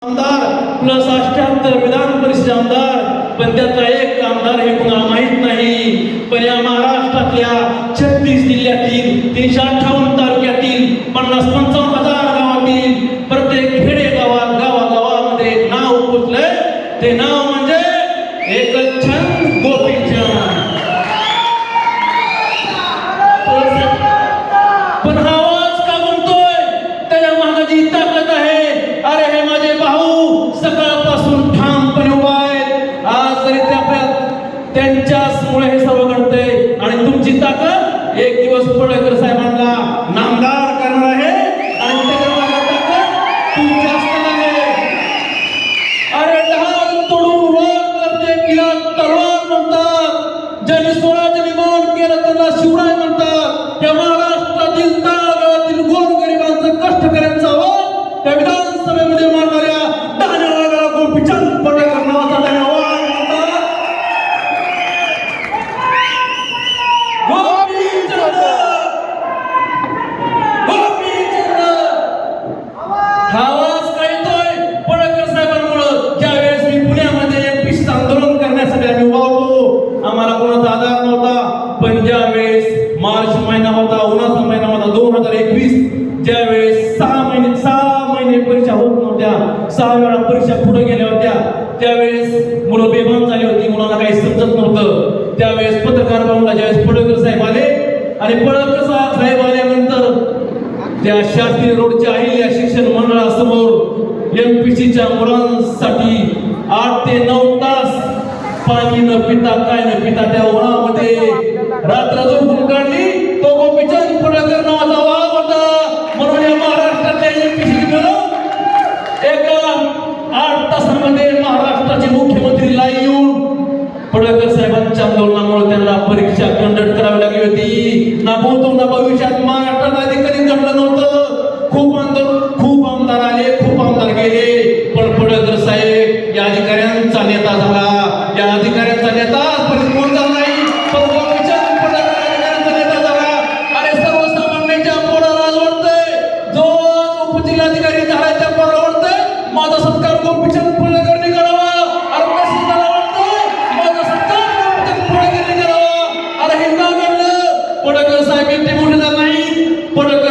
आमदार प्लस 78 विधान परिषद आमदार, पण त्याचा एक आमदार हे कुणाला माहित नाही. पण या महाराष्ट्रातल्या 36 जिल्ह्यातील 358 तालुक्यातील 50-55 हजार गावातील प्रत्येक खेडेगावात गावागावामध्ये नाव पोचलंय. ते नाव म्हणजे एकचंद गोपीचंद. पण हा आवाज का म्हणतोय? त्याच्या मागे जी ताकद आहे. अरे हे माझे भाऊ सकाळपासून ठामपणे उभा आहेत. आज जरी त्यांच्याचमुळे हे सर्व घडतंय. आणि तुमची ताकद एक दिवस पडळकर साहेबांना नामदार करणार आहे. आणि त्याच्या मागे ताकद तुमची असणार आहे. अरे ढाल तोडून वर करते किला तलवार म्हणतात. ज्यांनी स्वराज्य निर्माण केलं त्यांना शिवराय म्हणतात. त्या महाराष्ट्रातील तळागाळातील गोरगरिबांचं कष्टकऱ्यांचा आवाज त्या विधानसभेमध्ये मारणाऱ्या दानेवाला गोपीचंद पडळकर नावाचा त्यांनी आवाज म्हणतात. गोपीचंद, गोपीचंद. हा आवाज काय येतोय? पडळकर साहेबांमुळं. ज्यावेळेस मी पुण्यामध्ये एमपीसीचं आंदोलन करण्यासाठी आम्ही उभा होतो, आम्हाला कोणाचा आधार नव्हता. पण ज्यावेळेस मार्च महिना होता, उन्हाचा महिना होता 2021, ज्यावेळेस 6 महिने परीक्षा होत नव्हत्या, 6 वेळा परीक्षा पुढे गेल्या होत्या, त्यावेळेस मुलं बेभान झाली होती, मुलांना काही समजत नव्हतं. त्यावेळेस पत्रकार भवनला ज्यावेळेस पडळकर साहेब आले आणि पडळकर साहेब आल्यानंतर त्या शास्त्री रोडच्या अहिल्या शिक्षण मंडळासमोर एमपीसीच्या मुलांसाठी 8 ते 9 तास पाणी न पिता काय न पिता त्या उन्हामध्ये रात्र झोपून काढली. तो गोपीचंद पडळकर नावाचा आवाज होता. म्हणून या महाराष्ट्रातल्या एमपीसी एका 8 तासामध्ये महाराष्ट्राचे मुख्यमंत्री लाईव्ह येऊन पडळकर साहेबांच्या आंदोलनामुळे त्यांना परीक्षा कंडक्ट करावी लागली होती. ना भूतो ना भविष्यात महाराष्ट्रात आधी कधी घडलं नव्हतं. खूप आमदार आले, खूप आमदार गेले, पण पडळकर साहेब या अधिकाऱ्यांचा नेता झाला. या अधिकाऱ्यांचा नेता आजपर्यंत कोण झाला नाही, पण गोपीचंद पडळकर अधिकाऱ्यांचा नेता झाला. अरे सर्वसामान्यांच्या पोटाला आज वाटतंय, जो उपजिल्हाधिकारी झाला त्या पोटाला वाटतंय माझा सत्कार गोपीचंद पडळकरने करावा. अरे तहसीलदारला वाटतंय माझा सत्कार गोपीचंद पडळकरने करावा. अरे हे का घडलं? पडळकर साहेब एकटे मोठे झाले नाही. पडळकर